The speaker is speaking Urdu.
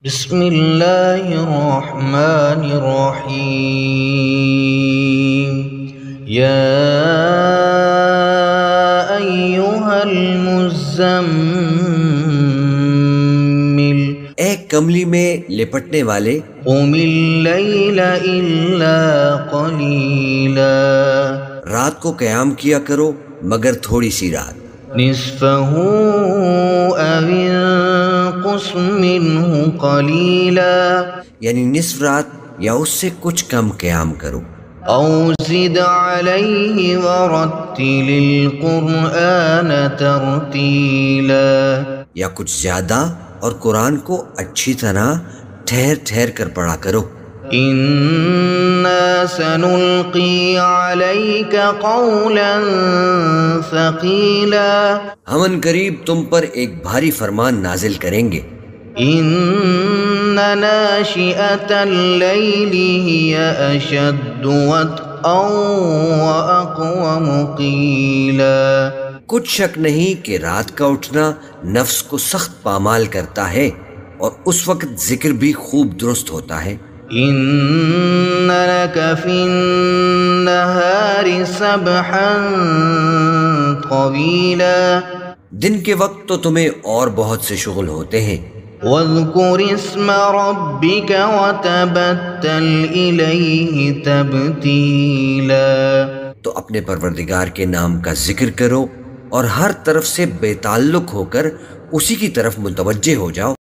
بسم اللہ الرحمن الرحیم یا ایہا المزمل، اے کملی میں لپٹنے والے، قم اللیل الا قلیلا، رات کو قیام کیا کرو مگر تھوڑی سی رات، نصفہ او انقص منہ قلیلا، یعنی نصف رات یا اس سے کچھ کم قیام کرو، او زد علیہ ورتل القرآن ترتیلا، یا کچھ زیادہ اور قرآن کو اچھی طرح ٹھہر ٹھہر کر پڑھا کرو، انا سنلقی علیک قولا ثقیلا، ہم ان قریب تم پر ایک بھاری فرمان نازل کریں گے، ان ناشئۃ اللیل ہی اشد وطئا واقوم قیلا، کچھ شک نہیں کہ رات کا اٹھنا نفس کو سخت پامال کرتا ہے اور اس وقت ذکر بھی خوب درست ہوتا ہے، ان لک فی النہار سبحا طویلا، دن کے وقت تو تمہیں اور بہت سے شغل ہوتے ہیں، واذکر اسم ربک وتبتل الیہ تبتیلا، تو اپنے پروردگار کے نام کا ذکر کرو اور ہر طرف سے بے تعلق ہو کر اسی کی طرف متوجہ ہو جاؤ۔